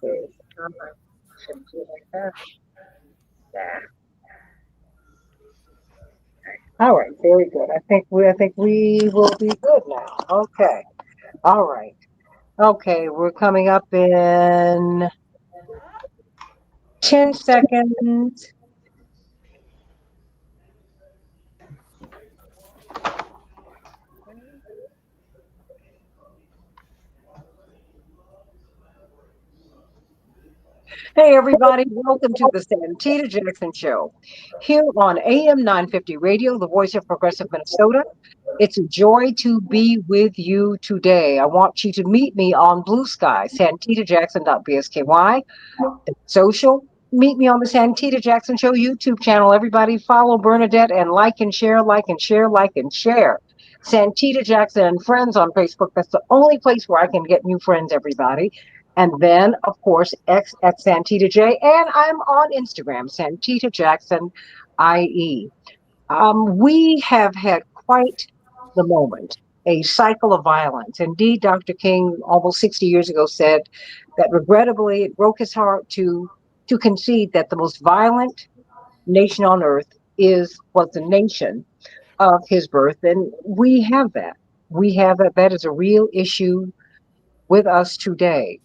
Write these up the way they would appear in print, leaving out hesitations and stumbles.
see. Should do like that. Yeah. All right, very good. I think we will be good now. Okay. All right. Okay, we're coming up in 10 seconds. Hey, everybody, welcome to the Santita Jackson Show here on AM 950 Radio, the voice of progressive Minnesota. It's a joy to be with you today. I want you to meet me on Blue Sky, santitajackson.bsky. Social. Meet me on the Santita Jackson Show YouTube channel. Everybody follow Bernadette and like and share, like and share, like and share. Santita Jackson and Friends on Facebook. That's the only place where I can get new friends, everybody. And then, of course, X at Santita J. And I'm on Instagram, Santita Jackson IE. We have had quite the moment, a cycle of violence. Indeed, Dr. King, almost 60 years ago, said that regrettably it broke his heart to concede that the most violent nation on earth was the nation of his birth, and we have that. We have that. That is a real issue with us today,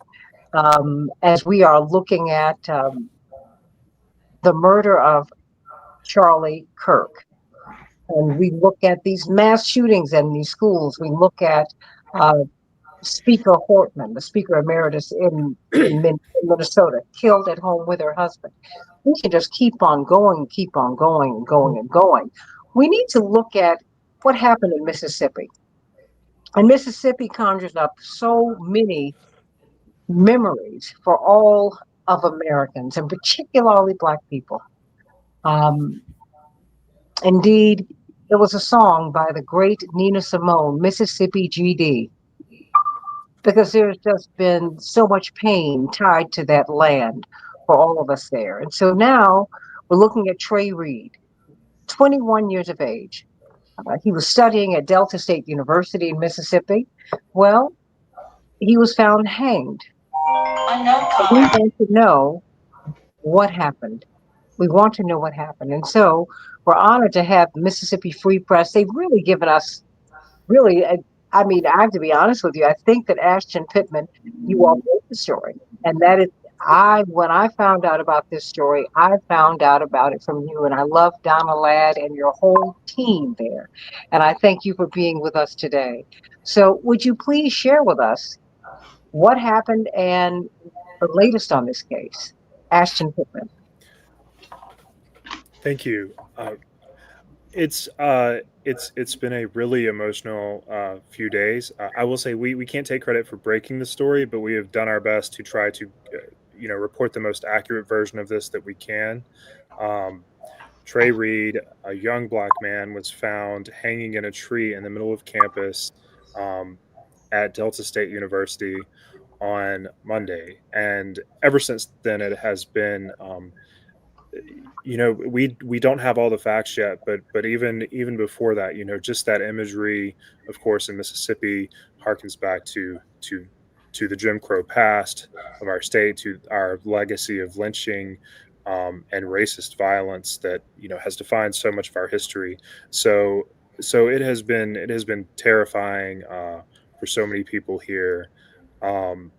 as we are looking at the murder of Charlie Kirk. And we look at these mass shootings in these schools. We look at uh, Speaker Hortman, the Speaker Emeritus in Minnesota, killed at home with her husband. We can just keep on going and going and going. We need to look at what happened in Mississippi. And Mississippi conjures up so many memories for all of Americans, and particularly Black people. Um, Indeed, there was a song by the great Nina Simone, Mississippi GD, because there's just been so much pain tied to that land for all of us there. And so now we're looking at Trey Reed, 21 years of age. He was studying at Delta State University in Mississippi. Well, he was found hanged. Unknown We caller. want to know what happened. We want to know what happened. And so we're honored to have the Mississippi Free Press. They've really given us really, I mean, I have to be honest with you. I think that Ashton Pittman, you all wrote the story, and that is, when I found out about this story, I found out about it from you, and I love Donna Ladd and your whole team there, and I thank you for being with us today. So, would you please share with us what happened and the latest on this case, Ashton Pittman? Thank you. It's been a really emotional few days. I will say we can't take credit for breaking the story, but we have done our best to try to report the most accurate version of this that we can. Um, Trey Reed, a young black man, was found hanging in a tree in the middle of campus um, at Delta State University on Monday, and ever since then it has been. We don't have all the facts yet, but even before that, just that imagery, of course, in Mississippi harkens back to the Jim Crow past of our state, to our legacy of lynching and racist violence that has defined so much of our history. So it has been terrifying for so many people here. Um,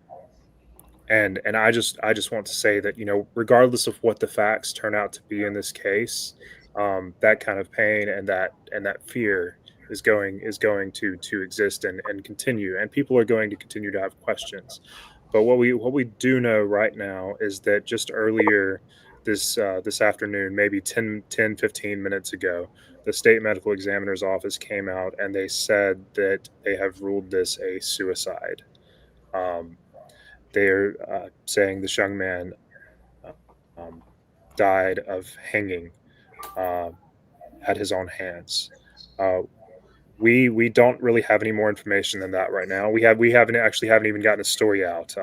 and I just want to say that regardless of what the facts turn out to be in this case, that kind of pain and that fear is going to exist and continue, and people are going to continue to have questions. But what we do know right now is that just earlier this afternoon, maybe 10-15 minutes ago, the state medical examiner's office came out and they said that they have ruled this a suicide. um, they're saying this young man um, died of hanging uh, at his own hands. Uh, we don't really have any more information than that right now. We haven't even gotten a story out.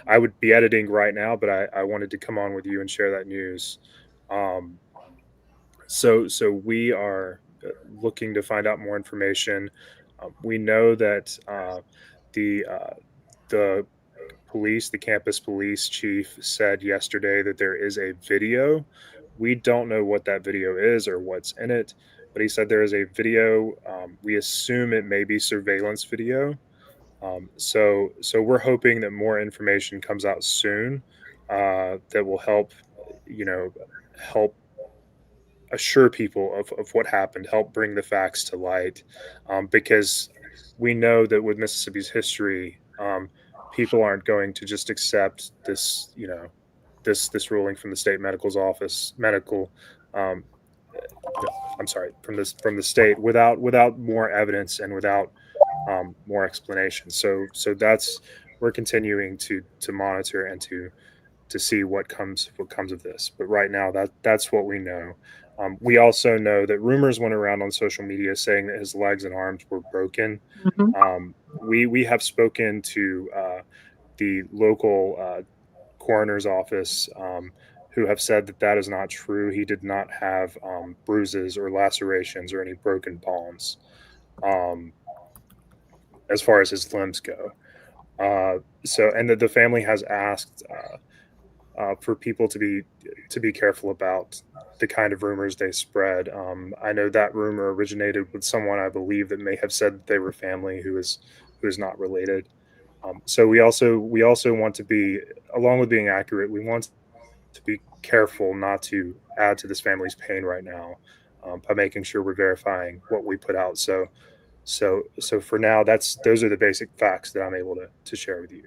I would be editing right now, but I wanted to come on with you and share that news. Um, so we are looking to find out more information. We know that the police, the campus police chief, said yesterday that there is a video. We don't know what that video is or what's in it, but he said there is a video. We assume it may be surveillance video. So we're hoping that more information comes out soon that will help, you know, help assure people of what happened, help bring the facts to light, because we know that with Mississippi's history, people aren't going to just accept this, this ruling from the state medical's office, medical, um, I'm sorry, from the state without more evidence and without more explanation. So that's we're continuing to monitor and to see what comes of this. But right now, that's what we know. We also know that rumors went around on social media saying that his legs and arms were broken. Hmm. We have spoken to the local coroner's office, who have said that that is not true. He did not have bruises or lacerations or any broken bones, um, as far as his limbs go. So, and the family has asked for people to be careful about the kind of rumors they spread. I know that rumor originated with someone I believe that may have said that they were family who is not related. So we also want to be, along with being accurate, we want to be careful not to add to this family's pain right now, by making sure we're verifying what we put out. So for now, those are the basic facts that I'm able to share with you.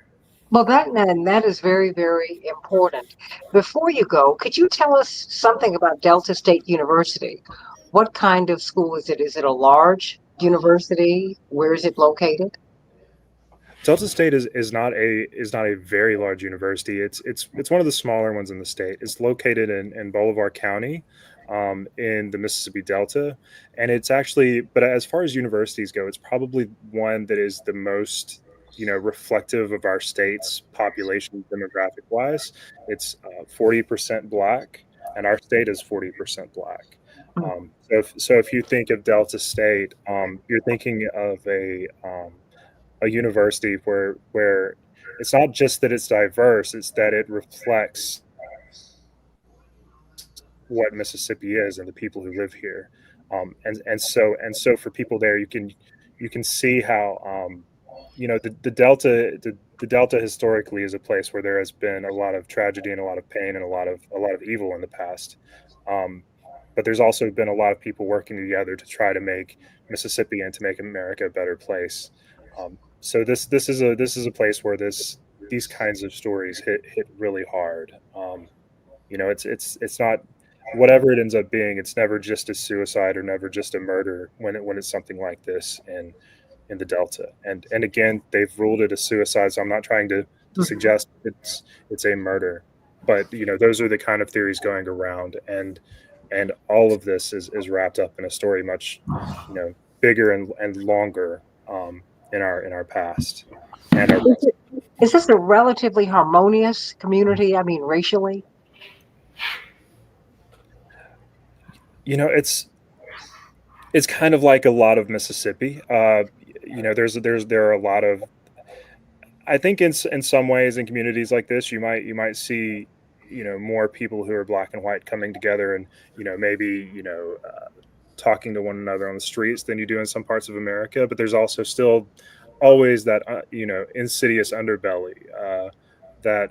Well, that is very, very important. Before you go, could you tell us something about Delta State University? What kind of school is it? Is it a large university? Where is it located? Delta State is not a very large university. It's one of the smaller ones in the state. It's located in Bolivar County, in the Mississippi Delta, and it's actually. But as far as universities go, it's probably one that is the most, reflective of our state's population demographic wise. It's 40% black, and our state is 40% black. Mm. So if you think of Delta State, you're thinking of a university where it's not just that it's diverse, it's that it reflects what Mississippi is and the people who live here. And so for people there, you can see how, the Delta historically is a place where there has been a lot of tragedy and a lot of pain and a lot of evil in the past. Um, but there's also been a lot of people working together to try to make Mississippi and to make America a better place. So this is a place where these kinds of stories hit really hard. It's not whatever it ends up being. It's never just a suicide or never just a murder when it's something like this in the Delta. And again, they've ruled it a suicide. So I'm not trying to suggest it's a murder, but those are the kind of theories going around, and all of this is wrapped up in a story much bigger and longer, in our past and our Is present. is this a relatively harmonious community? I mean, racially? It's kind of like a lot of Mississippi. There are a lot of, I think, in some ways, in communities like this, you might see more people who are black and white coming together and maybe talking to one another on the streets than you do in some parts of America. But there's also still always that insidious underbelly, that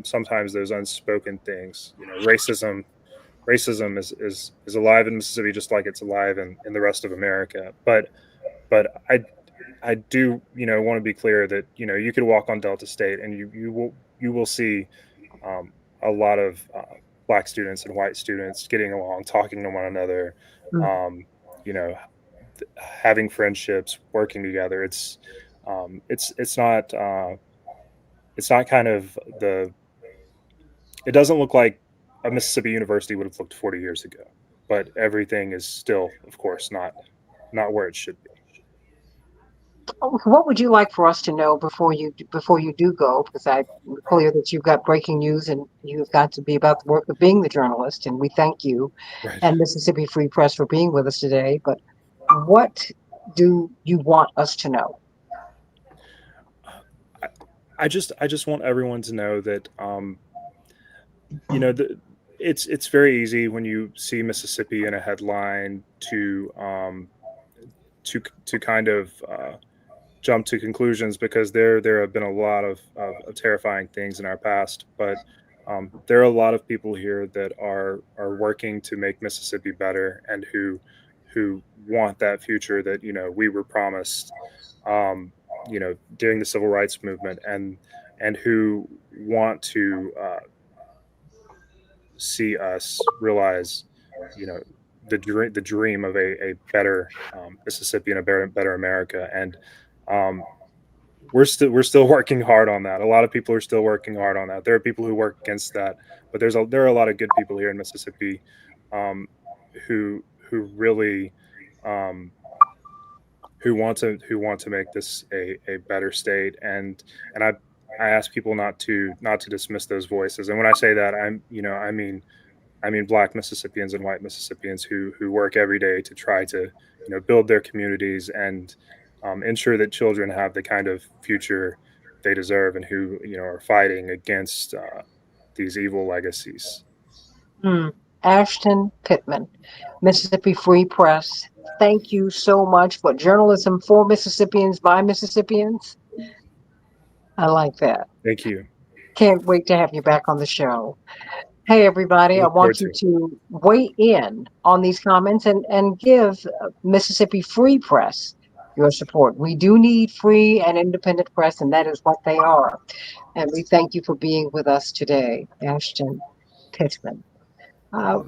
sometimes those unspoken things. Racism is alive in Mississippi just like it's alive in the rest of America. But I do want to be clear that you could walk on Delta State and you will see, um, a lot of black students and white students getting along, talking to one another, Mm. um, you know, having friendships, working together. It's not kind of the. It doesn't look like a Mississippi University would have looked 40 years ago, but everything is still, of course, not where it should be. What would you like for us to know before you do go? Because I'm clear that you've got breaking news and you've got to be about the work of being the journalist, and we thank you Right. and Mississippi Free Press for being with us today. But what do you want us to know? I just want everyone to know that you know the, it's very easy when you see Mississippi in a headline to kind of jump to conclusions because there have been a lot of terrifying things in our past, but there are a lot of people here that are working to make Mississippi better and who want that future that we were promised um, during the civil rights movement and who want to see us realize you know the dream of a better Mississippi and a better America and um, we're still working hard on that. A lot of people are still working hard on that. There are people who work against that, but there are a lot of good people here in Mississippi um, who really um, who want to make this a better state and I ask people not to dismiss those voices. And when I say that, I mean Black Mississippians and white Mississippians who work every day to try to build their communities and ensure that children have the kind of future they deserve and who are fighting against these evil legacies. Hmm. Ashton Pittman, Mississippi Free Press. Thank you so much for journalism for Mississippians by Mississippians. I like that. Thank you. Can't wait to have you back on the show. Hey, everybody, I Look forward want you to. to weigh in on these comments and give Mississippi Free Press your support. We do need free and independent press, and that is what they are. And we thank you for being with us today, Ashton Pittman. Uh,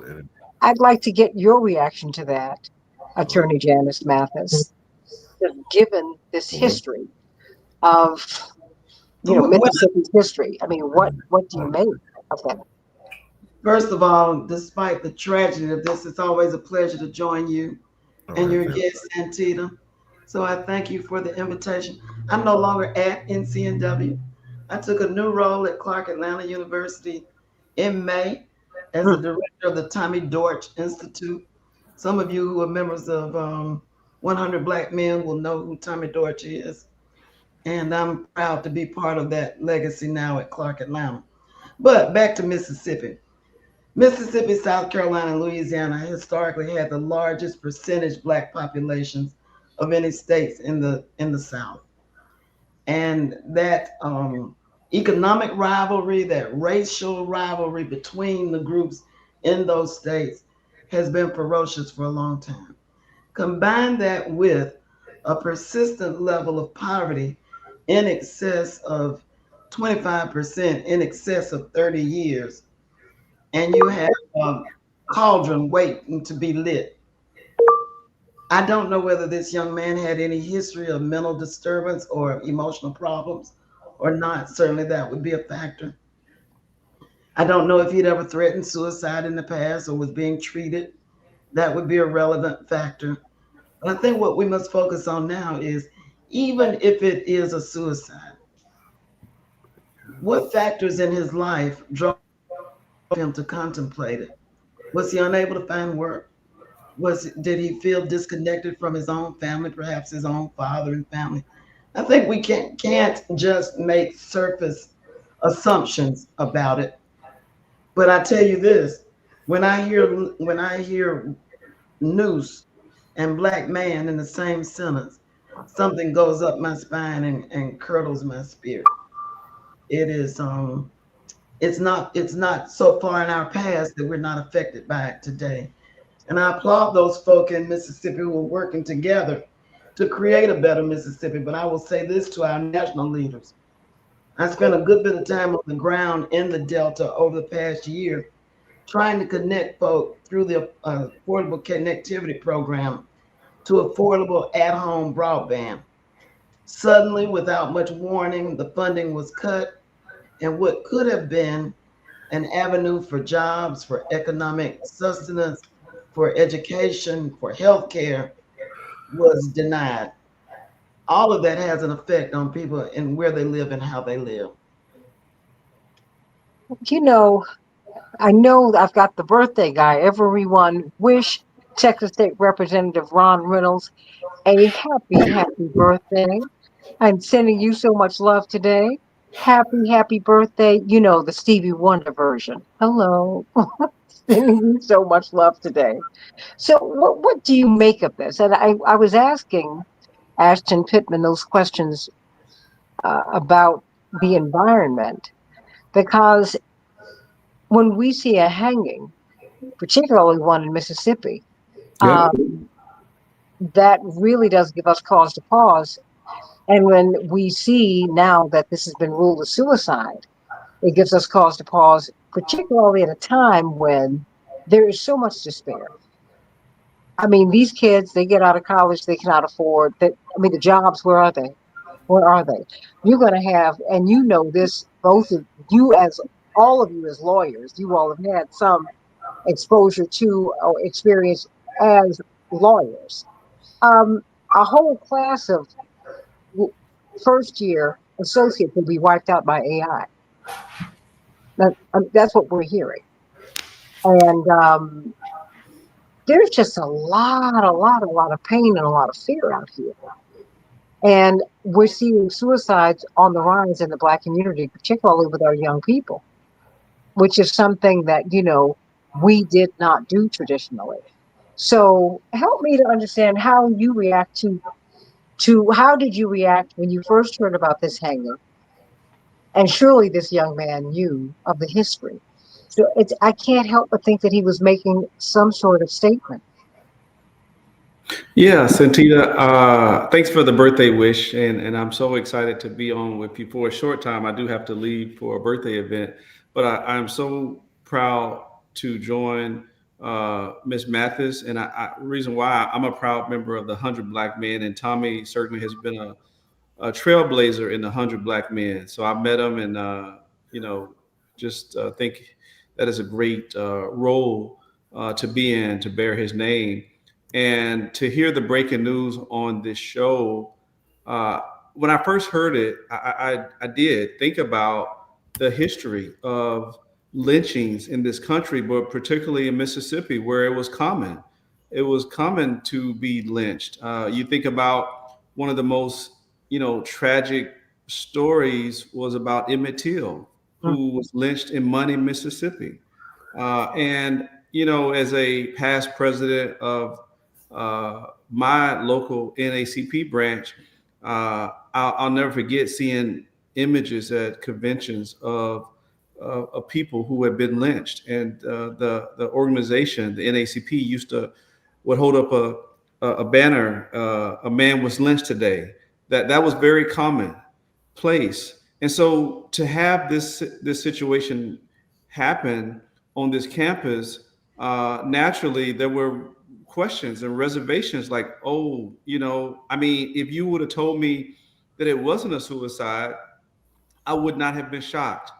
I'd like to get your reaction to that, Attorney Janice Mathis, given this history of, Well, Mississippi's history. I mean, what do you make of that? first of all, despite the tragedy of this, it's always a pleasure to join you and your guest, Santita. So I thank you for the invitation. I'm no longer at NCNW. I took a new role at Clark Atlanta University in May as the Hmm. director of the Tommy Dorch Institute. Some of you who are members of 100 Black Men will know who Tommy Dorch is. And I'm proud to be part of that legacy now at Clark Atlanta. But back to Mississippi. Mississippi, South Carolina, and Louisiana historically had the largest percentage Black populations of any states in the South, and that economic rivalry, that racial rivalry between the groups in those states, has been ferocious for a long time. Combine that with a persistent level of poverty in excess of 25%, in excess of 30 years, and you have a cauldron waiting to be lit. I don't know whether this young man had any history of mental disturbance or emotional problems or not. Certainly, that would be a factor. I don't know if he'd ever threatened suicide in the past or was being treated. That would be a relevant factor. But I think what we must focus on now is even if it is a suicide, what factors in his life drove him to contemplate it? Was he unable to find work? Did he feel disconnected from his own family, perhaps his own father and family? I think we can't just make surface assumptions about it. But I tell you this: when I hear noose and black man in the same sentence, something goes up my spine and curdles my spirit. It is it's not so far in our past that we're not affected by it today. And I applaud those folk in Mississippi who are working together to create a better Mississippi. But I will say this to our national leaders. I spent a good bit of time on the ground in the Delta over the past year trying to connect folk through the Affordable Connectivity Program to affordable at home broadband. Suddenly, without much warning, the funding was cut, and what could have been an avenue for jobs, for economic sustenance, for education, for healthcare was denied. All of that has an effect on people and where they live and how they live. You know, I know I've got the birthday guy. Everyone wish Texas State Representative Ron Reynolds a happy, happy birthday. I'm sending you so much love today. Happy birthday. You know, the Stevie Wonder version. Hello. Sending you so much love today. So, what do you make of this? And I was asking Ashton Pittman those questions about the environment because when we see a hanging, particularly one in Mississippi, Yep. um, that really does give us cause to pause. And when we see now that this has been ruled a suicide, it gives us cause to pause, particularly at a time when there is so much despair. I mean, these kids, they get out of college, they cannot afford that. I mean, the jobs, where are they? Where are they? You're going to have, and you know this, both of you, as all of you as lawyers, you all have had some exposure to or experience as lawyers. Um, a whole class of first year associates will be wiped out by AI. That's what we're hearing. And there's just a lot of pain and a lot of fear out here. And we're seeing suicides on the rise in the Black community, particularly with our young people, which is something that, we did not do traditionally. So help me to understand how you react to how did you react when you first heard about this hanging? And surely this young man knew of the history. So I can't help but think that he was making some sort of statement. Yeah, Santita, thanks for the birthday wish. And I'm so excited to be on with you for a short time. I do have to leave for a birthday event, but I'm so proud to join Miss Mathis. And reason why I'm a proud member of the 100 Black Men, and Tommy certainly has been a trailblazer in the 100 Black Men. So I met him, and you know, just think that is a great role to be in, to bear his name, and to hear the breaking news on this show. Uh, when I first heard it, I did think about the history of lynchings in this country, but particularly in Mississippi, where it was common. It was common to be lynched. You think about one of the most, tragic stories was about Emmett Till, Mm. who was lynched in Money, Mississippi. And as a past president of my local NACP branch, I'll never forget seeing images at conventions of people who had been lynched, and the organization, the NACP, would hold up a banner. A man was lynched today. That was very common place. And so to have this situation happen on this campus, naturally there were questions and reservations like, oh, I mean, if you would have told me that it wasn't a suicide, I would not have been shocked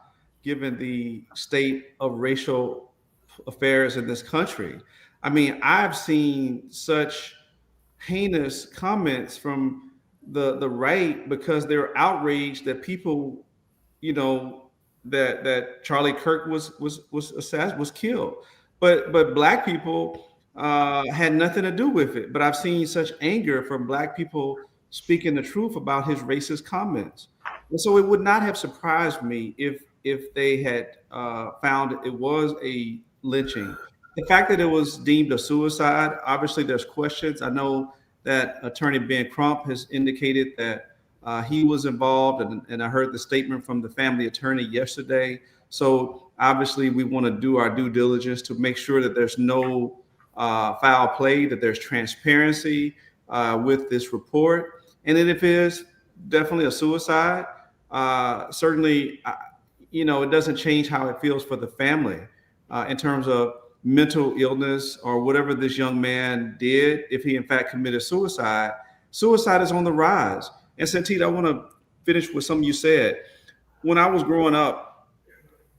given the state of racial affairs in this country. I mean, I've seen such heinous comments from the right because they're outraged that people, you know, that Charlie Kirk was killed, but black people had nothing to do with it. But I've seen such anger from black people speaking the truth about his racist comments, and so it would not have surprised me if they had found it was a lynching. The fact that it was deemed a suicide, obviously, there's questions. I know that Attorney Ben Crump has indicated that he was involved, and I heard the statement from the family attorney yesterday. So obviously, we want to do our due diligence to make sure that there's no foul play, that there's transparency with this report, and then if it is definitely a suicide, certainly, it doesn't change how it feels for the family in terms of mental illness or whatever this young man did. If he in fact committed suicide, suicide is on the rise. And Santita, I want to finish with something you said. When I was growing up,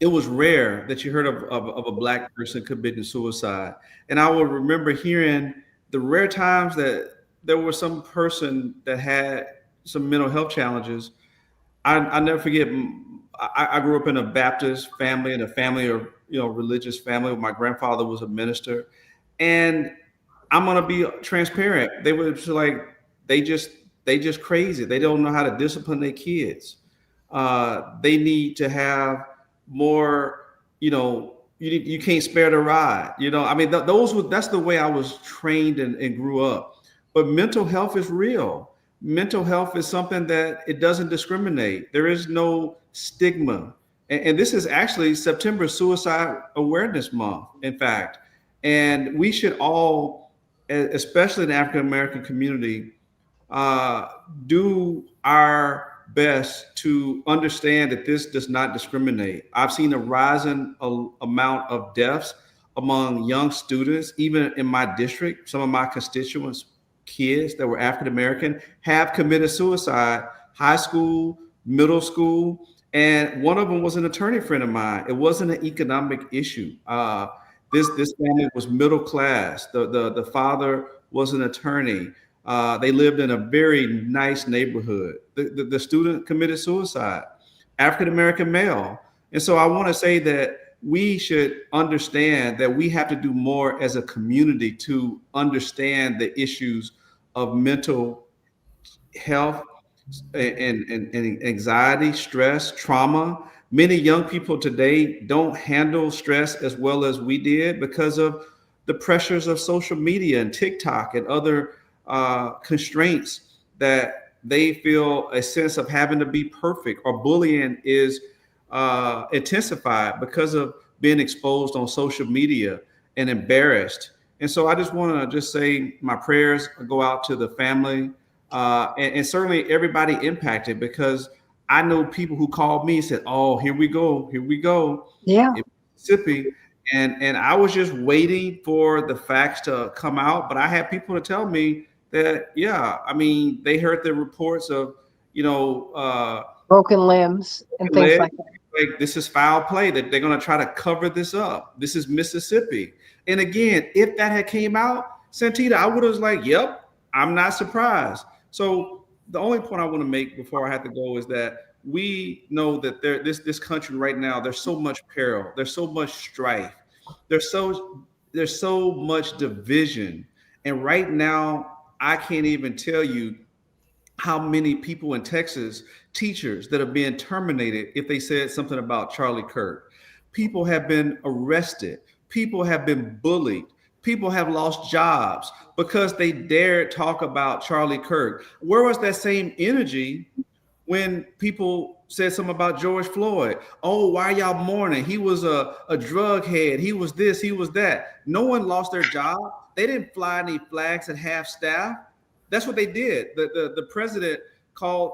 it was rare that you heard of a black person committing suicide. And I would remember hearing the rare times that there was some person that had some mental health challenges. I never forget. I grew up in a Baptist family, and a family of religious family. My grandfather was a minister, and I'm gonna be transparent. They were just like they just crazy. They don't know how to discipline their kids. They need to have more, you can't spare the ride. I mean, that's the way I was trained and grew up. But mental health is real. Mental health is something that it doesn't discriminate. There is no stigma. And this is actually September Suicide Awareness Month, in fact. And we should all, especially in the African American community, uh, do our best to understand that this does not discriminate. I've seen a rising amount of deaths among young students, even in my district. Some of my constituents, kids that were African American, have committed suicide, high school, middle school, and one of them was an attorney friend of mine. It wasn't an economic issue. This family was middle class. The father was an attorney. They lived in a very nice neighborhood. The student committed suicide, African American male. And so I want to say that we should understand that we have to do more as a community to understand the issues of mental health and anxiety, stress, trauma. Many young people today don't handle stress as well as we did because of the pressures of social media and TikTok and other constraints that they feel a sense of having to be perfect, or bullying is intensified because of being exposed on social media and embarrassed. And so I just want to just say my prayers go out to the family, and certainly everybody impacted, because I know people who called me and said, "Oh, here we go, Yeah. in Mississippi," and I was just waiting for the facts to come out. But I had people to tell me that, yeah, I mean, they heard the reports of, Broken limbs and things leg, like that. like this is foul play, that they're going to try to cover this up. This is Mississippi. And again, if that had came out, Santita, I would have was like, yep, I'm not surprised. So the only point I want to make before I have to go is that we know that this country right now, there's so much peril, there's so much strife, there's so much division. And right now, I can't even tell you how many people in Texas, teachers that are being terminated if they said something about Charlie Kirk. People have been arrested. People have been bullied. People have lost jobs because they dared talk about Charlie Kirk. Where was that same energy when people said something about George Floyd? Oh, why y'all mourning? He was a drug head. He was this, he was that. No one lost their job. They didn't fly any flags at half staff. That's what they did. The president called,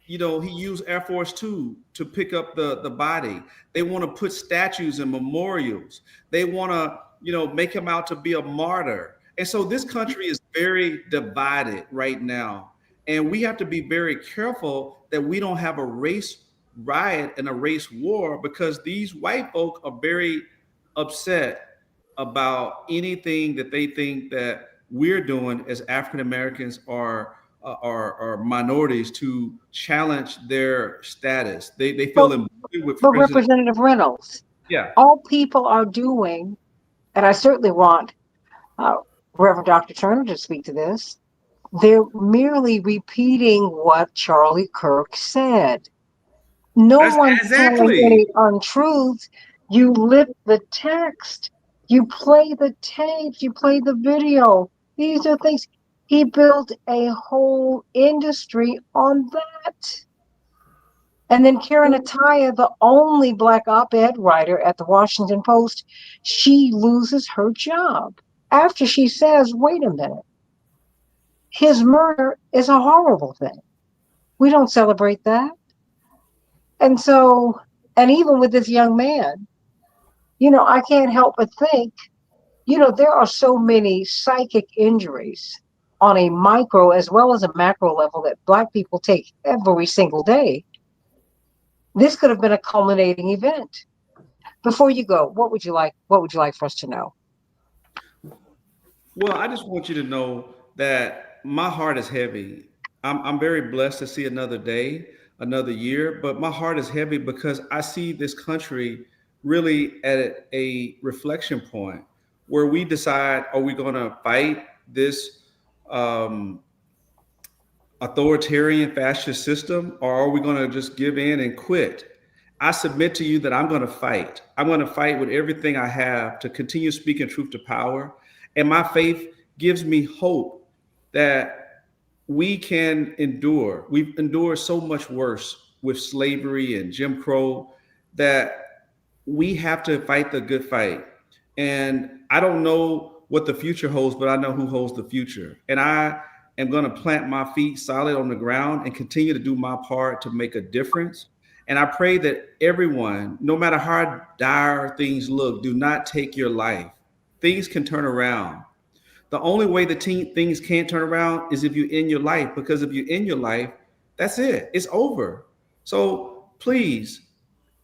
he used Air Force Two to pick up the body. They want to put statues and memorials. They want to, make him out to be a martyr. And so this country is very divided right now. And we have to be very careful that we don't have a race riot and a race war, because these white folk are very upset about anything that they think that we're doing as African Americans or minorities to challenge their status. They feel But, imbued with but President. Representative Reynolds, Yeah, all people are doing, and I certainly want uh, Reverend Dr. Turner to speak to this, they're merely repeating what Charlie Kirk said. No that's one's telling exactly. any untruths. You lift the text, you play the tapes, you play the video. These are things. He built a whole industry on that. And then Karen Ataya, the only Black op-ed writer at the Washington Post, she loses her job after she says, wait a minute, his murder is a horrible thing. We don't celebrate that. And so, and even with this young man, I can't help but think, there are so many psychic injuries on a micro as well as a macro level that Black people take every single day. This could have been a culminating event. Before you go, what would you like? What would you like for us to know? Well, I just want you to know that my heart is heavy. I'm very blessed to see another day, another year, but my heart is heavy because I see this country really at a reflection point where we decide, are we going to fight this um, authoritarian fascist system, or are we going to just give in and quit? I submit to you that I'm going to fight. I'm going to fight with everything I have to continue speaking truth to power. And my faith gives me hope that we can endure. We've endured so much worse with slavery and Jim Crow that we have to fight the good fight. And I don't know what the future holds, but I know who holds the future. And I am going to plant my feet solid on the ground and continue to do my part to make a difference. And I pray that everyone, no matter how dire things look, do not take your life. Things can turn around. The only way the things can't turn around is if you end your life, because if you end your life, that's it. It's over. So please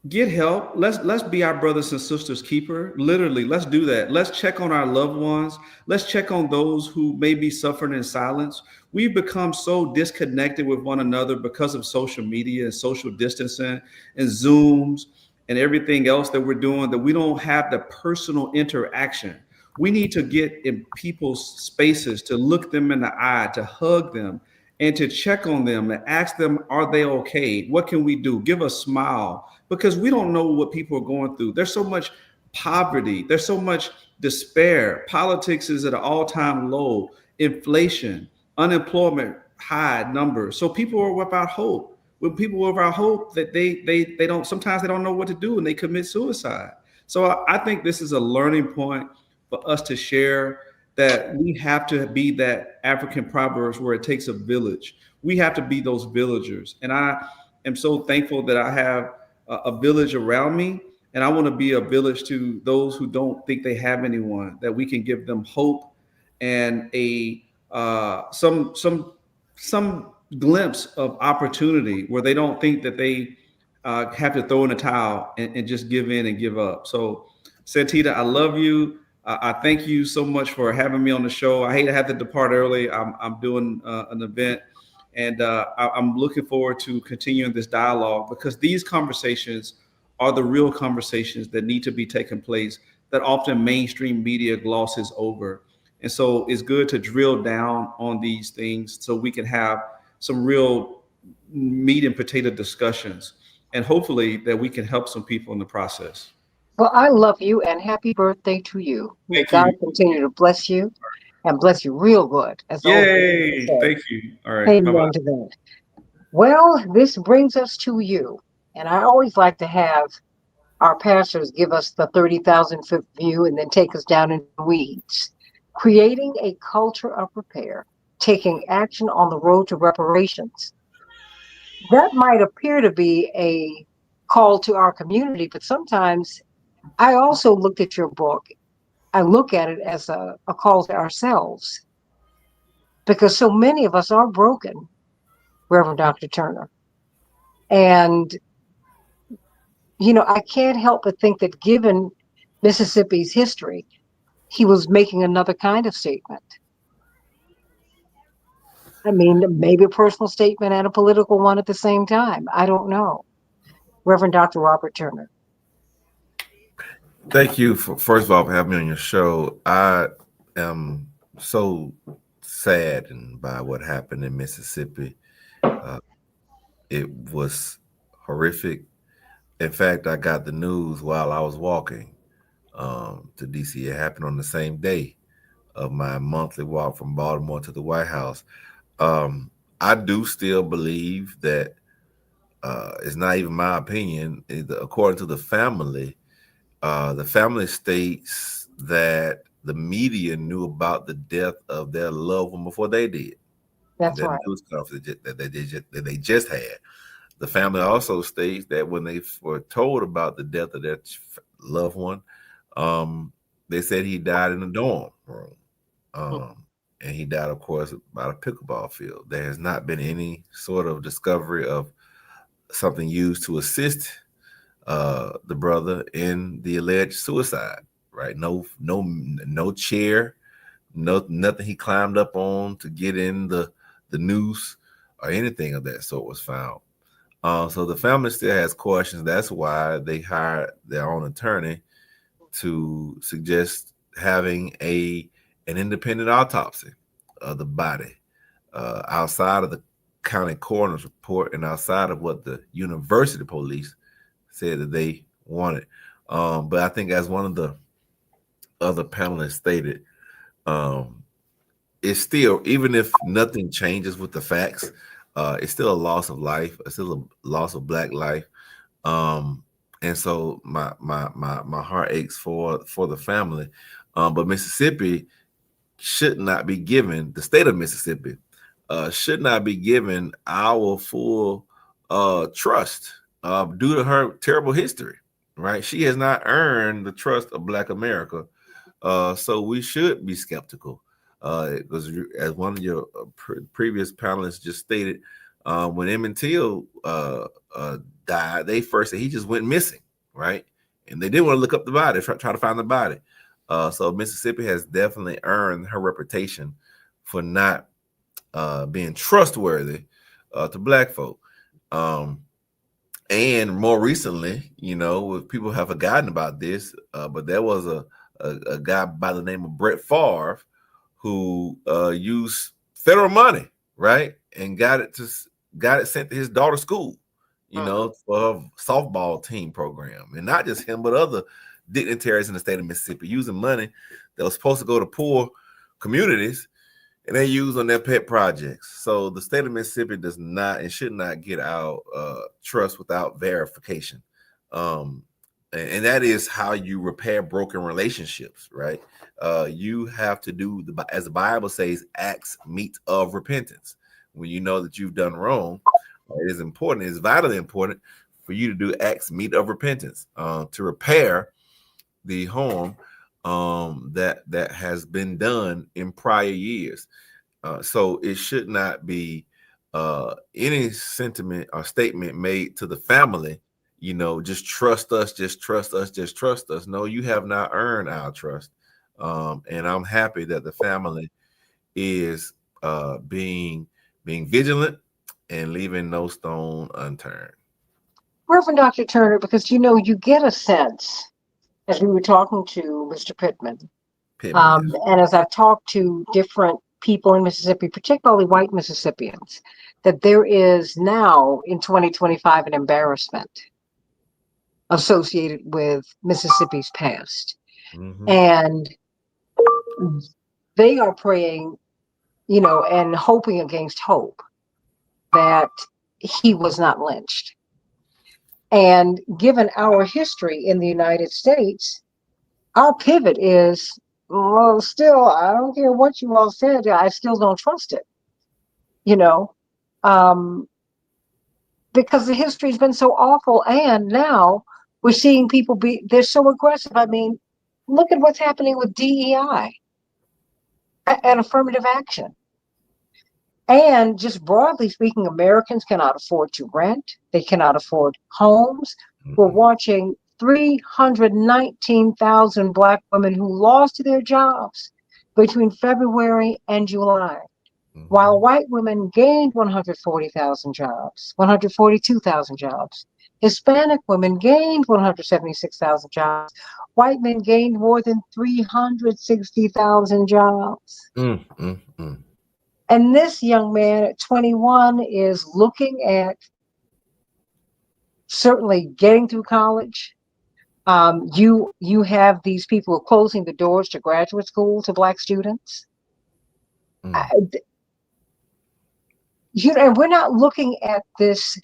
get help. Let's be our brothers and sisters keeper. Literally, let's do that. Let's check on our loved ones. Let's check on those who may be suffering in silence. We've become so disconnected with one another because of social media and social distancing and Zooms and everything else that we're doing, that we don't have the personal interaction. We need to get in people's spaces, to look them in the eye, to hug them, and to check on them and ask them, are they okay? What can we do? Give a smile, because we don't know what people are going through. There's so much poverty. There's so much despair. Politics is at an all-time low. Inflation, unemployment, high numbers. So people are without hope. When people are without hope, that they don't, sometimes they don't know what to do and they commit suicide. So I think this is a learning point for us to share, that we have to be that African proverbs where it takes a village. We have to be those villagers. And I am so thankful that I have a village around me. And I want to be a village to those who don't think they have anyone, that we can give them hope and a some glimpse of opportunity where they don't think that they have to throw in a towel and just give in and give up. So Santita, I love you. I thank you so much for having me on the show. I hate to have to depart early. I'm doing an event, and I'm looking forward to continuing this dialogue, because these conversations are the real conversations that need to be taking place, that often mainstream media glosses over. And so it's good to drill down on these things so we can have some real meat and potato discussions, and hopefully that we can help some people in the process. Well, I love you and happy birthday to you. May Thank God you. continue to bless you and bless you real good, as the old people Yay. say. Thank you. All right. Bye bye. Amen to that. Well, this brings us to you. And I always like to have our pastors give us the 30,000-foot view and then take us down into the weeds. Creating a culture of repair, taking action on the road to reparations. That might appear to be a call to our community, but sometimes I also looked at your book. I look at it as a call to ourselves, because so many of us are broken, Reverend Dr. Turner. And, I can't help but think that given Mississippi's history, he was making another kind of statement. I mean, maybe a personal statement and a political one at the same time. I don't know. Reverend Dr. Robert Turner. Thank you for, first of all, for having me on your show. I am so saddened by what happened in Mississippi. It was horrific. In fact, I got the news while I was walking to DC. It happened on the same day of my monthly walk from Baltimore to the White House. I do still believe that it's not even my opinion. According to the family states that the media knew about the death of their loved one before they did. That's That right. news conference that they just had. The family also states that when they were told about the death of their loved one, they said he died in a dorm room. And he died, of course, by a pickleball field. There has not been any sort of discovery of something used to assist the brother in the alleged suicide. Right? No chair, nothing he climbed up on to get in the noose or anything of that sort was found. So the family still has questions. That's why they hired their own attorney to suggest having an independent autopsy of the body outside of the county coroner's report and outside of what the university police said that they wanted. But I think, as one of the other panelists stated, it's still, even if nothing changes with the facts, it's still a loss of life. It's still a loss of Black life. And so my heart aches for the family. But Mississippi should not be given, the state of Mississippi should not be given our full trust due to her terrible history, right? She has not earned the trust of Black America. So we should be skeptical. Because as one of your previous panelists just stated, when Emmett Till died, they first said he just went missing, right? And they didn't want to look up the body, try to find the body. So Mississippi has definitely earned her reputation for not being trustworthy to Black folk. And more recently, people have forgotten about this, but there was a guy by the name of Brett Favre who used federal money, right, and got it sent to his daughter's school, for a softball team program, and not just him, but other dignitaries in the state of Mississippi using money that was supposed to go to poor communities, and they use on their pet projects. So the state of Mississippi does not and should not get our trust without verification. And that is how you repair broken relationships, right? You have to do, as the Bible says, acts meet of repentance. When you know that you've done wrong, it is important, it is vitally important for you to do acts meet of repentance to repair the harm that has been done in prior years. So it should not be any sentiment or statement made to the family, just trust us, just trust us, just trust us. No, you have not earned our trust. And I'm happy that the family is being vigilant and leaving no stone unturned. Reverend Dr. Turner, because you get a sense, as we were talking to Mr. Pittman, Yes. and as I've talked to different people in Mississippi, particularly white Mississippians, that there is now in 2025 an embarrassment associated with Mississippi's past. Mm-hmm. And they are praying, and hoping against hope that he was not lynched. And given our history in the United States, our pivot is, well, still, I don't care what you all said, I still don't trust it, because the history has been so awful. And now we're seeing people they're so aggressive. I mean, look at what's happening with DEI and affirmative action. And just broadly speaking, Americans cannot afford to rent. They cannot afford homes. Mm-hmm. We're watching 319,000 Black women who lost their jobs between February and July, Mm-hmm. while white women gained 140,000 jobs, 142,000 jobs. Hispanic women gained 176,000 jobs. White men gained more than 360,000 jobs. Mm-hmm. And this young man at 21 is looking at certainly getting through college. You have these people closing the doors to graduate school to Black students. And we're not looking at this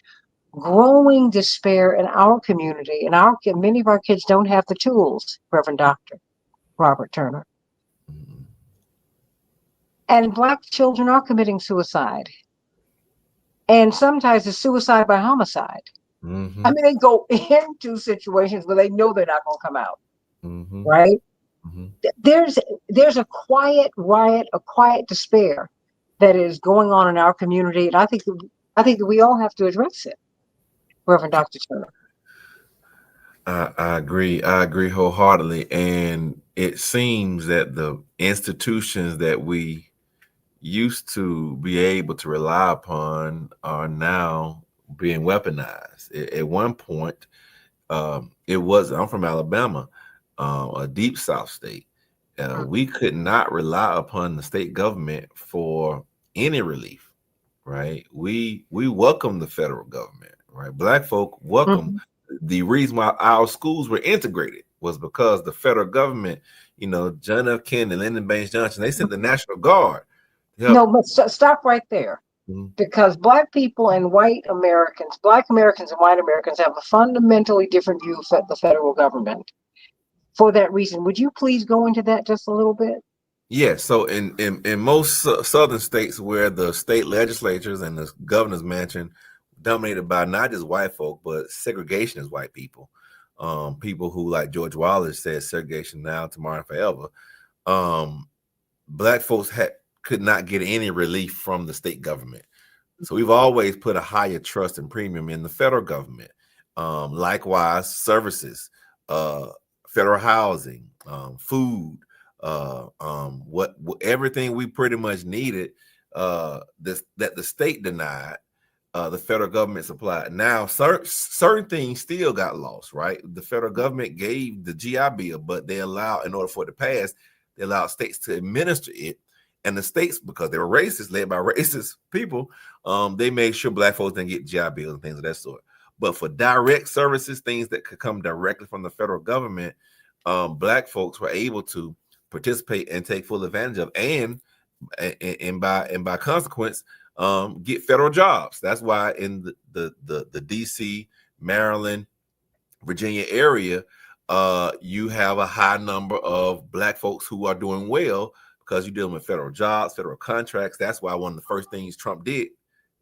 growing despair in our community. And many of our kids don't have the tools, Reverend Dr. Robert Turner. Mm-hmm. And Black children are committing suicide. And sometimes it's suicide by homicide. Mm-hmm. I mean, they go into situations where they know they're not going to come out, mm-hmm. right? Mm-hmm. There's a quiet riot, a quiet despair that is going on in our community, and I think that we all have to address it, Reverend Dr. Turner. I agree. I agree wholeheartedly, and it seems that the institutions that we used to be able to rely upon are now being weaponized. At one point, I'm from Alabama, a deep South state. We could not rely upon the state government for any relief, right? We welcome the federal government, right? Black folk welcome. Mhm. The reason why our schools were integrated was because the federal government, John F. Kennedy, Lyndon Baines Johnson, they sent the National Guard to help. No, but stop right there. Mhm. Because Black people and white Americans, Black Americans and white Americans have a fundamentally different view of the federal government. For that reason, would you please go into that just a little bit? Yeah, so in most southern states where the state legislatures and the governor's mansion dominated by not just white folk but segregationist white people, people who, like George Wallace said, segregation now, tomorrow, and forever. Um, Black folks could not get any relief from the state government. So we've always put a higher trust and premium in the federal government. Likewise, services, federal housing, food, what everything we pretty much needed, that the state denied, the federal government supplied. Now, certain things still got lost, right? The federal government gave the GI Bill, but they allowed, in order for it to pass, they allowed states to administer it. And the states, because they were racist, led by racist people, they made sure Black folks didn't get GI Bills and things of that sort. But for direct services, things that could come directly from the federal government, Black folks were able to participate and take full advantage of, and by consequence, get federal jobs. That's why in the DC, Maryland, Virginia area, you have a high number of Black folks who are doing well because you're dealing with federal jobs, federal contracts. That's why one of the first things Trump did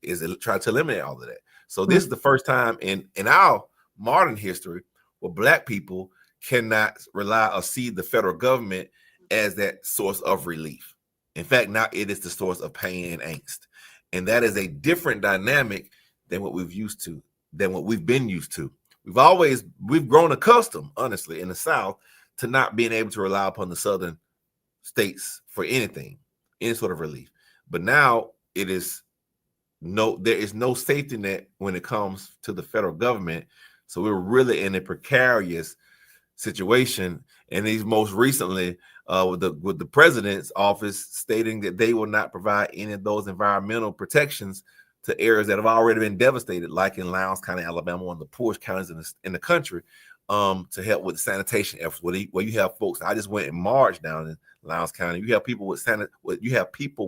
is try to eliminate all of that. So this is the first time in our modern history where Black people cannot rely or see the federal government as that source of relief. In fact, now it is the source of pain and angst. And that is a different dynamic than what we've been used to. We've grown accustomed, honestly, in the South to not being able to rely upon the Southern states for anything, any sort of relief. But now there is no safety net when it comes to the federal government. So we're really in a precarious situation. And these most recently, with the president's office stating that they will not provide any of those environmental protections to areas that have already been devastated, like in Lowndes County, Alabama, one of the poorest counties in the country, to help with sanitation efforts. Where you have folks, I just went in March down in Lowndes County. You have people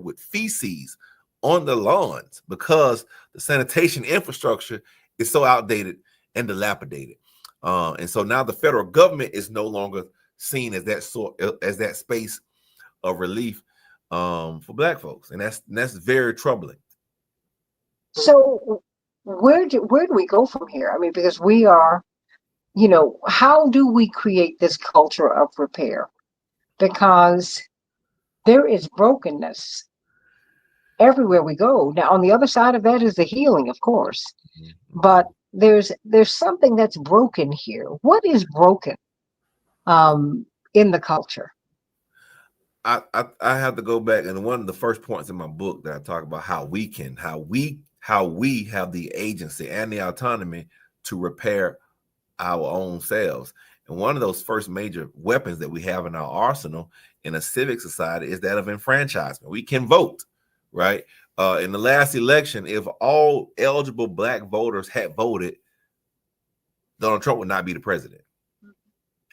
with feces on the lawns because the sanitation infrastructure is so outdated and dilapidated. And so now the federal government is no longer seen as that space of relief for Black folks, and that's very troubling. So where do we go from here? I mean, because we are, how do we create this culture of repair? Because there is brokenness everywhere we go. Now, on the other side of that is the healing, of course, but there's something that's broken here. What is broken in the culture? I have to go back, and one of the first points in my book that I talk about how we have the agency and the autonomy to repair our own selves. And one of those first major weapons that we have in our arsenal in a civic society is that of enfranchisement. We can vote, right? In the last election, if all eligible Black voters had voted, Donald Trump would not be the president.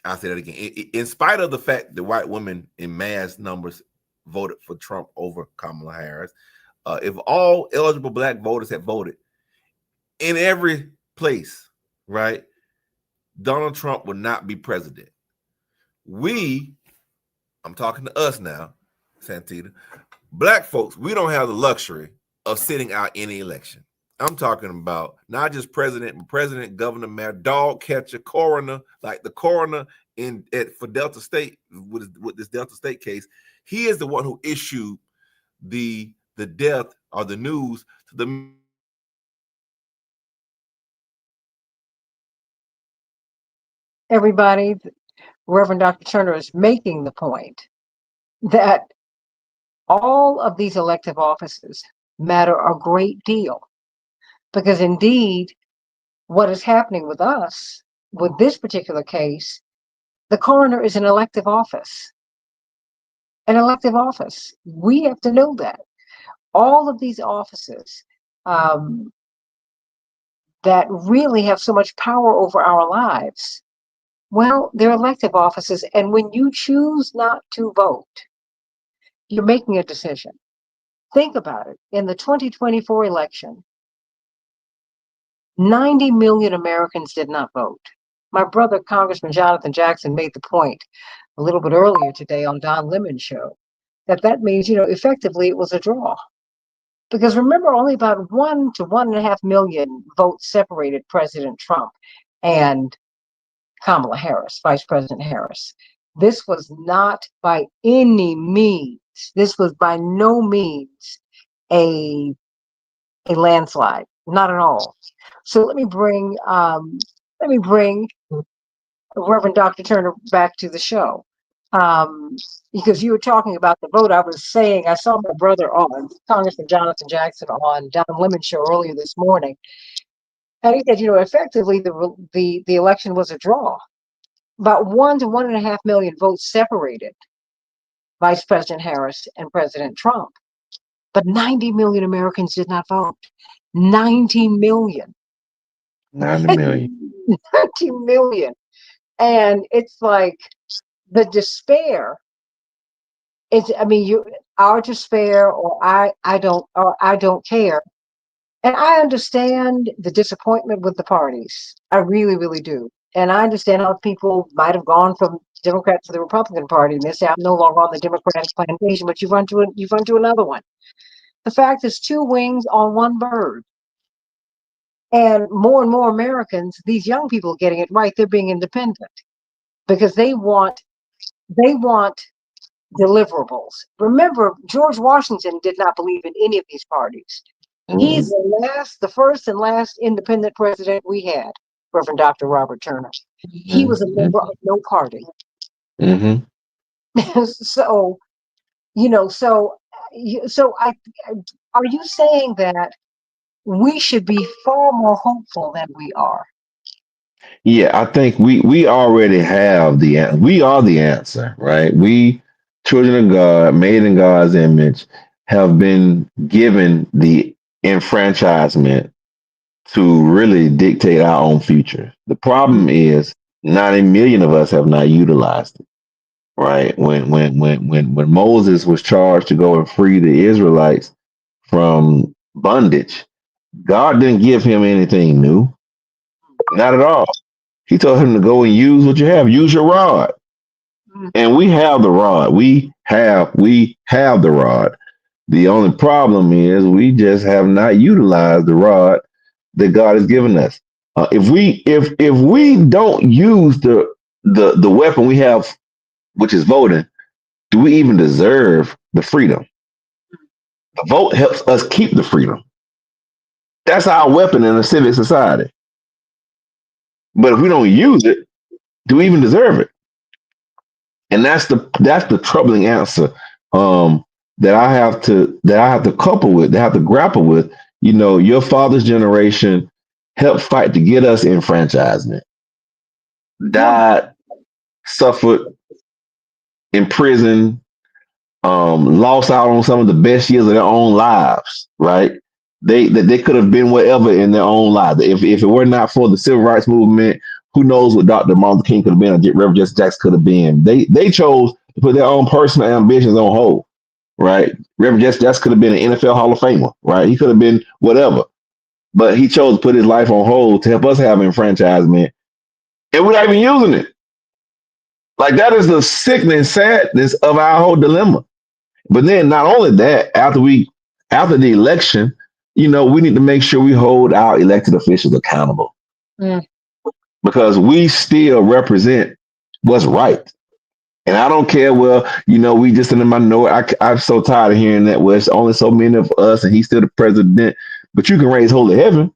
I'll say that again. In spite of the fact that white women in mass numbers voted for Trump over Kamala Harris, if all eligible Black voters had voted in every place, right, Donald Trump would not be president. I'm talking to us now, Santita, Black folks, we don't have the luxury of sitting out any election. I'm talking about not just president, but president, governor, mayor, dog catcher, coroner, like the coroner for Delta State with this Delta State case. He is the one who issued the death or the news to the Everybody, Reverend Dr. Turner is making the point that all of these elective offices matter a great deal, because indeed, what is happening with us, with this particular case, the coroner is an elective office. An elective office. We have to know that. All of these offices um, that really have so much power over our lives. Well, they're elective offices, and when you choose not to vote, you're making a decision. Think about it. In the 2024 election, 90 million Americans did not vote. My brother, Congressman Jonathan Jackson, made the point a little bit earlier today on Don Lemon's show that means, effectively it was a draw. Because remember, only about 1 to 1.5 million votes separated President Trump and Kamala Harris, Vice President Harris. This was not by any means, this was by no means a landslide, not at all. So let me bring Reverend Dr. Turner back to the show. Because you were talking about the vote, I was saying I saw my brother on Congressman Jonathan Jackson on Don Lemon's show earlier this morning, and he said, effectively the election was a draw. About 1 to 1.5 million votes separated Vice President Harris and President Trump, but 90 million Americans did not vote. 90 million. 90 million. 90 million. And it's like the despair is, our despair, or I don't care. And I understand the disappointment with the parties. I really, really do. And I understand how people might have gone from Democrat to the Republican Party and they say, I'm no longer on the Democratic plantation, but you run to another one. The fact is, two wings on one bird. And more Americans, these young people getting it right, they're being independent because they want deliverables. Remember, George Washington did not believe in any of these parties. He's the first and last independent president we had, Reverend Dr. Robert Turner. He was a member of no party. Mm-hmm. So, are you saying that we should be far more hopeful than we are? Yeah, I think we already have we are the answer, right? We, children of God, made in God's image, have been given the enfranchisement to really dictate our own future. The problem is 90 million of us have not utilized it, right? When Moses was charged to go and free the Israelites from bondage, God didn't give him anything new, not at all. He told him to go and use what you have. Use your rod. And we have the rod. We have the rod. The only problem is we just have not utilized the rod that God has given us. If we don't use the weapon we have, which is voting, do we even deserve the freedom? The vote helps us keep the freedom. That's our weapon in a civic society. But if we don't use it, do we even deserve it? And that's the troubling answer that I have to couple with, that I have to grapple with. Your father's generation helped fight to get us enfranchisement, died, suffered, in prison, lost out on some of the best years of their own lives. Right? They could have been whatever in their own lives. If it were not for the civil rights movement, who knows what Dr. Martin Luther King could have been, or Reverend Jesse Jackson could have been. They chose to put their own personal ambitions on hold. Right? Reverend Jesse Jackson could have been an NFL Hall of Famer. Right? He could have been whatever, but he chose to put his life on hold to help us have enfranchisement, and we're not even using it. Like, that is the sickening sadness of our whole dilemma. But then, not only that, after the election, we need to make sure we hold our elected officials accountable, Mm. because we still represent what's right. And I don't care. Well, we just in the minority. I'm so tired of hearing that. Well, it's only so many of us, and he's still the president. But you can raise holy heaven.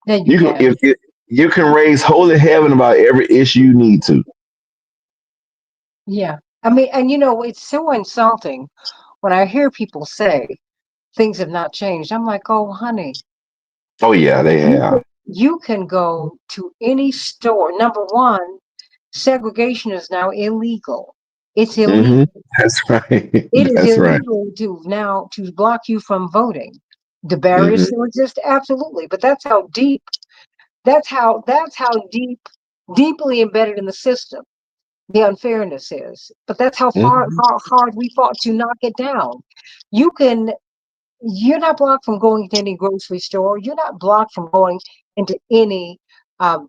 Yeah, You can, if you can raise holy heaven about every issue you need to. Yeah. And it's so insulting when I hear people say things have not changed. I'm like, oh, honey, Oh yeah, they have. you can go to any store. Number one, segregation is now illegal. It's illegal. That's right. It is That's right. illegal to block you from voting. The barriers still exist, absolutely, but that's how deep. Deeply embedded in the system the unfairness is. But that's how hard we fought to knock it down. You can. You're not blocked from going to any grocery store. You're not blocked from going into any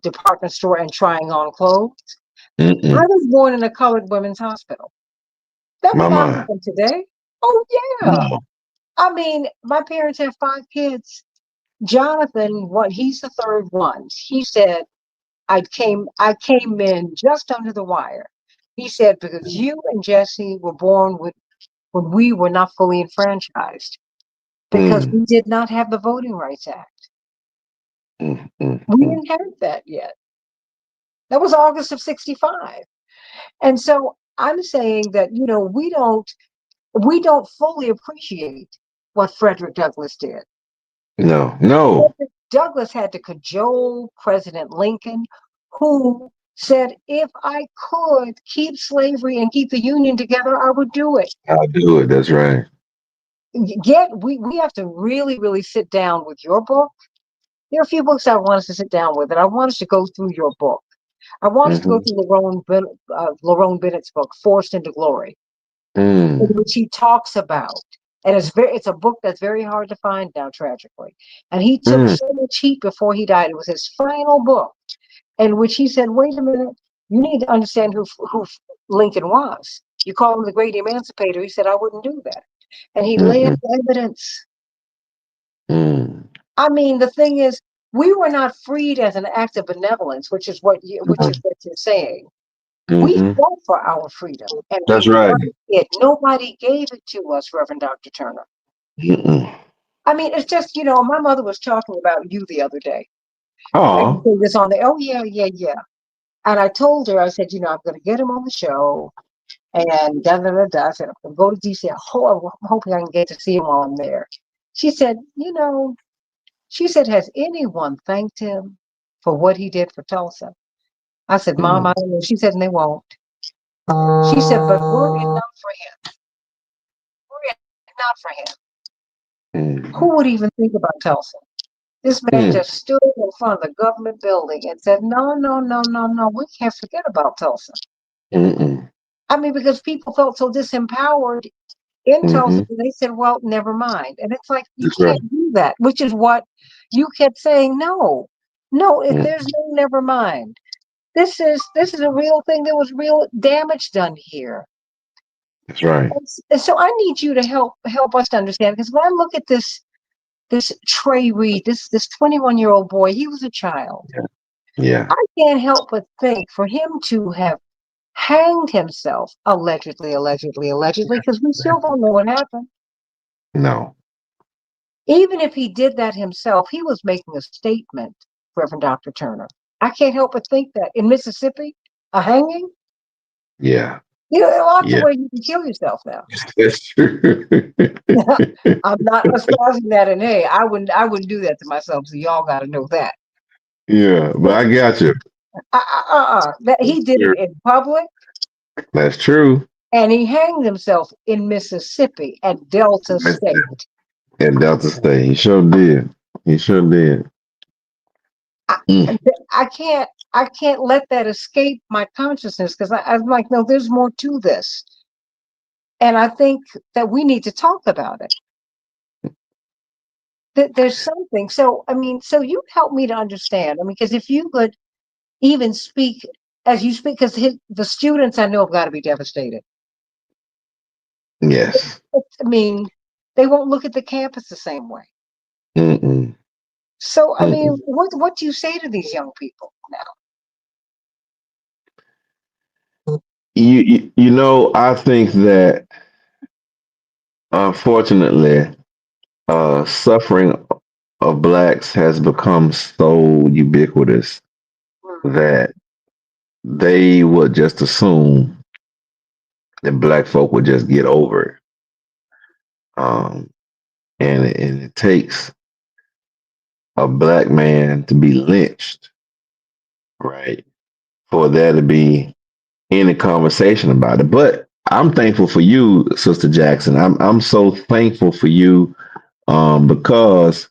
department store and trying on clothes. I was born in a colored women's hospital. That would not happen today. Oh yeah. No. I mean, my parents have 5 kids. Jonathan, he's the third one. He said, I came in just under the wire. He said, because you and Jesse were born when we were not fully enfranchised, because we did not have the Voting Rights Act. We didn't have that yet. That was August of '65. And so I'm saying that, we don't fully appreciate what Frederick Douglass did. No. No. Frederick Douglass had to cajole President Lincoln, who said, if I could keep slavery and keep the Union together, I would do it. I'll do it. That's right. We have to really, really sit down with your book. There are a few books I want us to sit down with, and I want us to go through your book. I want us to go through Lerone Bennett's book, Forced into Glory, in which he talks about, and it's a book that's very hard to find now, tragically. And he took so much heat before he died. It was his final book, in which he said, wait a minute, you need to understand who Lincoln was. You call him the great emancipator. He said, I wouldn't do that. And he laid out evidence. I mean, the thing is, we were not freed as an act of benevolence, which is what you're saying. We fought for our freedom, and that's right. Nobody gave it to us, Reverend Dr. Turner. I mean, it's just, my mother was talking about you the other day. Oh, this on the yeah. And I told her, I said, I'm going to get him on the show, and da da da da. I said, I'm going to go to DC. I'm hoping I can get to see him while I'm there. She said, has anyone thanked him for what he did for Tulsa? I said, Mom, I don't know. She said, and they won't. She said, but were it not for him, who would even think about Tulsa? This man just stood in front of the government building and said, no, we can't forget about Tulsa. I mean, because people felt so disempowered in Tulsa, they said, well, never mind. And it's like, you can't do that, which is what you kept saying. No, there's no never mind. This is a real thing. There was real damage done here. That's right. And so I need you to help us to understand, because when I look at this Trey Reed, this 21-year-old boy, he was a child. Yeah. I can't help but think, for him to have hanged himself, allegedly, because we still don't know what happened. No. Even if he did that himself, he was making a statement, Reverend Dr. Turner. I can't help but think that in Mississippi, a hanging. Yeah. There are lots of ways you can kill yourself now. That's true. I'm not espousing that, and hey, I wouldn't do that to myself. So y'all got to know that. Yeah, but I got you. That he did it in public. That's true. And he hanged himself in Mississippi at Delta State. At Delta State, he sure did. I can't let that escape my consciousness, because I'm like, no, there's more to this. And I think that we need to talk about it. That there's something. So, I mean, so you help me to understand. I mean, because if you could even speak as you speak, because the students I know have got to be devastated. Yes. I mean, they won't look at the campus the same way. So, I mean, what do you say to these young people now? I think that, unfortunately, suffering of blacks has become so ubiquitous that they would just assume that black folk would just get over it. And it takes a black man to be lynched, right, for there to be any conversation about it. But I'm thankful for you, Sister Jackson. I'm so thankful for you Because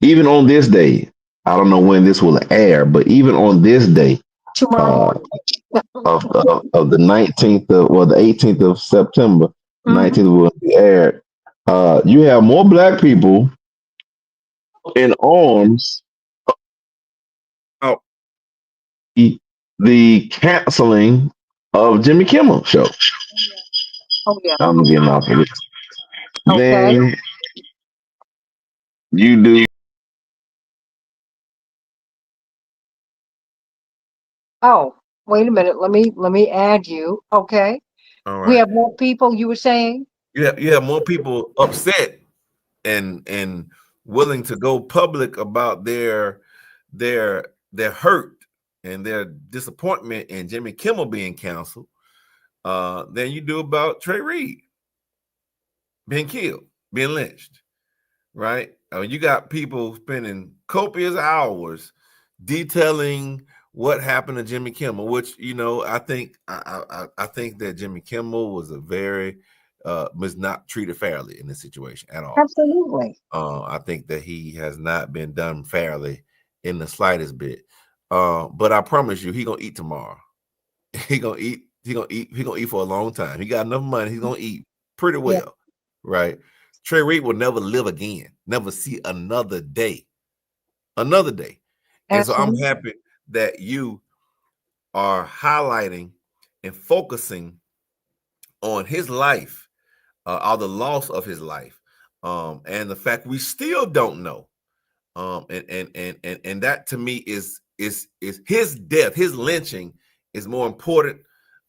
even on this day, I don't know when this will air, but even on this day, Tomorrow uh, morning. of the 19th of, well, the 18th of September, Mhm. 19th will be aired. You have more black people in arms about the canceling of Jimmy Kimmel show. Oh yeah. I'm getting off of this. Okay. Then you do. Oh, wait a minute. Let me add you. Okay. All We right. have more people. You were saying? You have more people upset and willing to go public about their hurt and their disappointment in Jimmy Kimmel being canceled than you do about Trey Reed being killed, being lynched, right? I mean, you got people spending copious hours detailing what happened to Jimmy Kimmel, which I think I think that Jimmy Kimmel was not treated fairly in this situation at all. Absolutely. I think that he has not been done fairly in the slightest bit. But I promise you, he gonna eat tomorrow. He gonna eat. He gonna eat. He gonna eat for a long time. He got enough money. He's gonna eat pretty Yeah. well, right? Trey Reed will never live again. Never see another day. Another day. And so I'm Absolutely. happy that you are highlighting and focusing on his life, or the loss of his life, and the fact we still don't know. And that to me is his death, his lynching is more important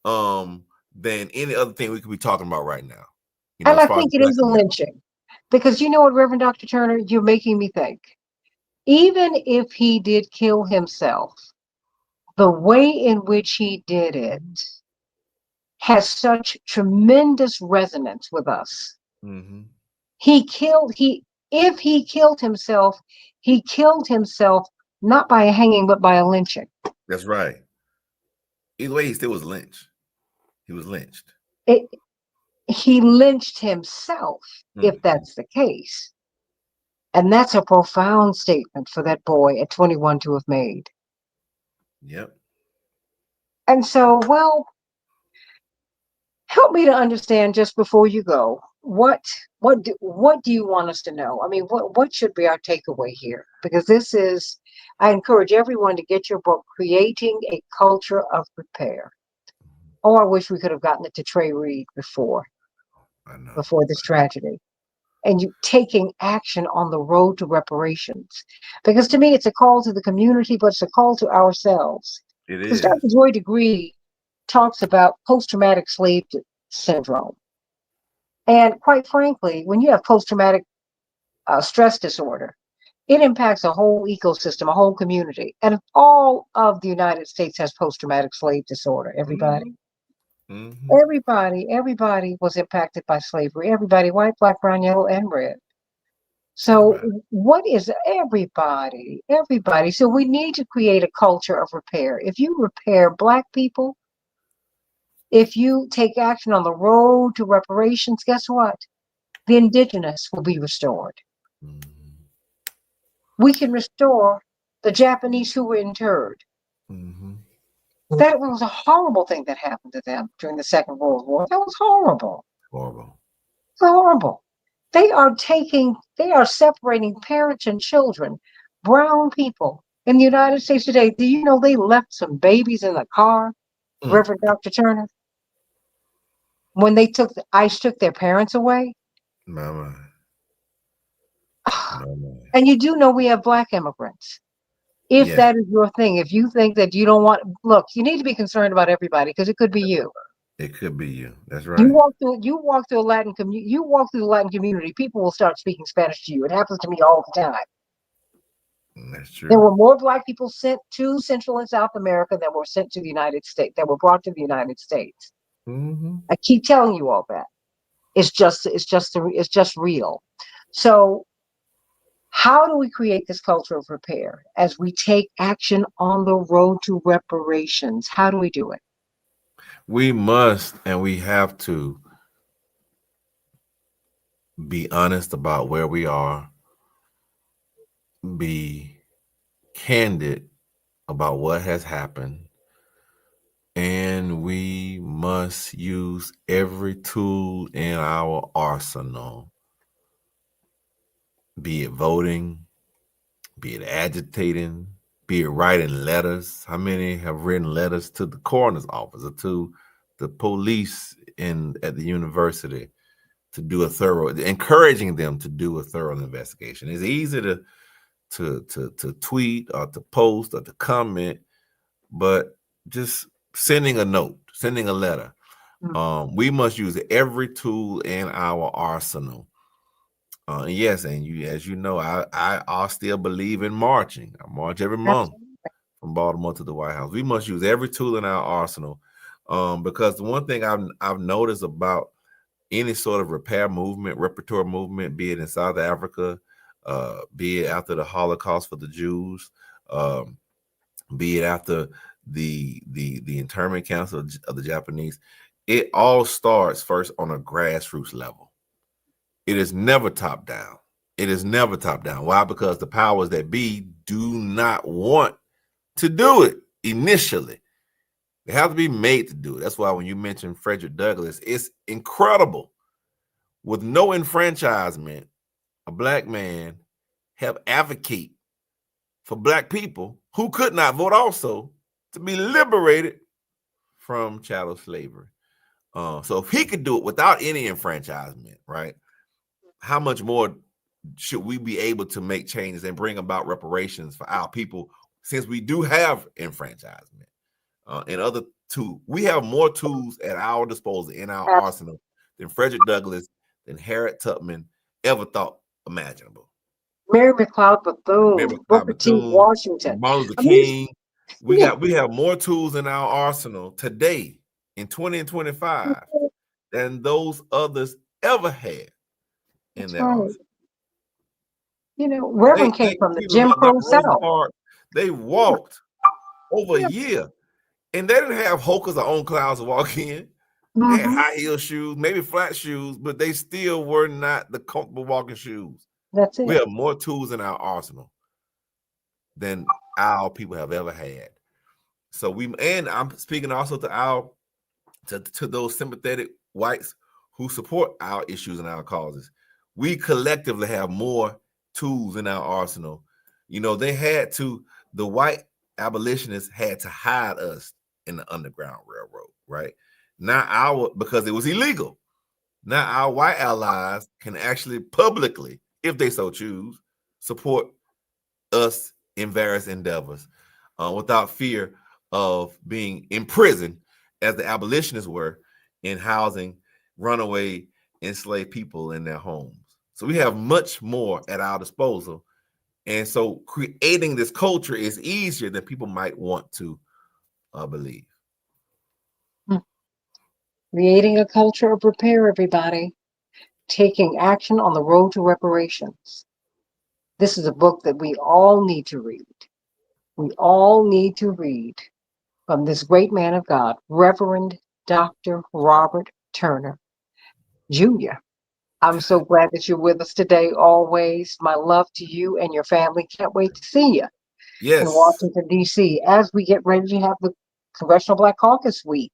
than any other thing we could be talking about right now. And As I far as think it Black is a America. lynching. Because you know what, Reverend Dr. Turner, you're making me think. Even if he did kill himself, the way in which he did it has such tremendous resonance with us. Mm-hmm. He killed he If he killed himself not by a hanging but by a lynching. That's right. Either way, he still was lynched. He was lynched. It, he lynched himself if Mm-hmm. that's the case. And that's a profound statement for that boy at 21 to have made. Yep. And so, well, help me to understand just before you go, what do you want us to know? I mean, what should be our takeaway here? Because I encourage everyone to get your book, Creating a Culture of Repair. Oh, I wish we could have gotten it to Trey Reed I know. before this tragedy. And you taking action on the road to reparations. Because to me, it's a call to the community, but it's a call to ourselves. It Because is. Dr. Joy Degree talks about post-traumatic slave syndrome. And quite frankly, when you have post-traumatic stress disorder, it impacts a whole ecosystem, a whole community. And if all of the United States has post-traumatic slave disorder, Mm-hmm. everybody, Mm-hmm. everybody was impacted by slavery. Everybody, white, black, brown, yellow, and red. So Everybody. what is everybody? Everybody. So we need to create a culture of repair. If you repair black people, if you take action on the road to reparations, guess what? The indigenous will be restored. Mm-hmm. We can restore the Japanese who were interred. Mm-hmm. That was a horrible thing that happened to them during the Second World War. That was horrible. Horrible. Horrible. They are separating parents and children, brown people in the United States today. Do you know they left some babies in the car, Mm. Reverend Dr. Turner, when ICE took their parents away? My. My. And you do know we have black immigrants. If Yeah, that is your thing, if you think that you don't want, look, you need to be concerned about everybody because it could be you. it could be you. That's You right. walk through, you walk through a Latin community, you walk through the Latin community, people will start speaking Spanish to you. It happens to me all the time. That's There true. were more black people sent to Central and South America than were sent to the United States, that were brought to the United States. Mm-hmm. I keep telling you all that. It's just real. So how do we create this culture of repair as we take action on the road to reparations? How do we do it? We must and we have to be honest about where we are, be candid about what has happened, and we must use every tool in our arsenal, be it voting, be it agitating, be it writing letters. How many have written letters to the coroner's office or to the police at the university to do a thorough, encouraging them to do a thorough investigation? It's easy to tweet or to post or to comment, but just sending a note, sending a letter. We must use every tool in our arsenal. And yes, and as you know, I still believe in marching. I march every month from Baltimore to the White House. We must use every tool in our arsenal, because the one thing I've noticed about any sort of repertoire movement, be it in South Africa, be it after the Holocaust for the Jews, be it after the internment camps of the Japanese, it all starts first on a grassroots level. It is never top down. It is never top down. Why? Because the powers that be do not want to do it initially. They have to be made to do it. That's why when you mention Frederick Douglass, it's incredible. With no enfranchisement, a black man have advocate for black people who could not vote also to be liberated from chattel slavery. So if he could do it without any enfranchisement, right? How much more should we be able to make changes and bring about reparations for our people, since we do have enfranchisement and other tools? We have more tools at our disposal in our arsenal than Frederick Douglass, than Harriet Tubman ever thought imaginable. Mary McLeod Bethune, Booker T. Washington, Martin Luther I mean, King. We have more tools in our arsenal today in 2025 than those others ever had in their right. arsenal. Reverend came from the Jim Like Crow Rosa South. Parks, they walked over a year, and they didn't have hokers or on clouds to walk in. They had high heel shoes, maybe flat shoes, but they still were not the comfortable walking shoes. That's it. We have more tools in our arsenal than our people have ever had. So and I'm speaking also to those sympathetic whites who support our issues and our causes. We collectively have more tools in our arsenal. The white abolitionists had to hide us in the Underground Railroad, right? Because it was illegal. Now our white allies can actually publicly, if they so choose, support us in various endeavors without fear of being imprisoned, as the abolitionists were, in housing runaway enslaved people in their homes. So we have much more at our disposal. And so creating this culture is easier than people might want to believe. Creating a culture of repair, everybody. Taking action on the road to reparations. This is a book that we all need to read. We all need to read from this great man of God, Reverend Dr. Robert Turner Jr. I'm so glad that you're with us today, always. My love to you and your family. Can't wait to see you in Washington, D.C. as we get ready to have the Congressional Black Caucus Week.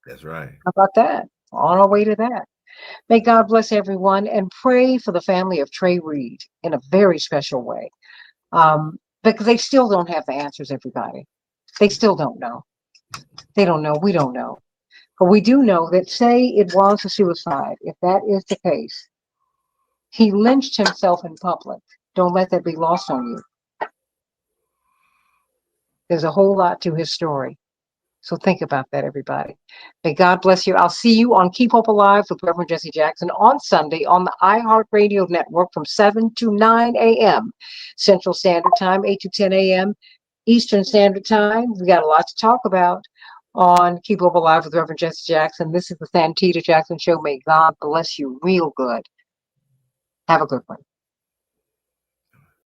That's right. How about that? On our way to that. May God bless everyone, and pray for the family of Trey Reed in a very special way. Because they still don't have the answers, everybody. They still don't know. They don't know. We don't know. But we do know that, say it was a suicide, if that is the case, he lynched himself in public. Don't let that be lost on you. There's a whole lot to his story. So think about that, everybody. May God bless you. I'll see you on Keep Hope Alive with Reverend Jesse Jackson on Sunday on the iHeartRadio Network from 7 to 9 a.m. Central Standard Time, 8 to 10 a.m. Eastern Standard Time. We got a lot to talk about on Keep Hope Alive with Reverend Jesse Jackson. This is the Santita Jackson Show. May God bless you real good. Have a good one.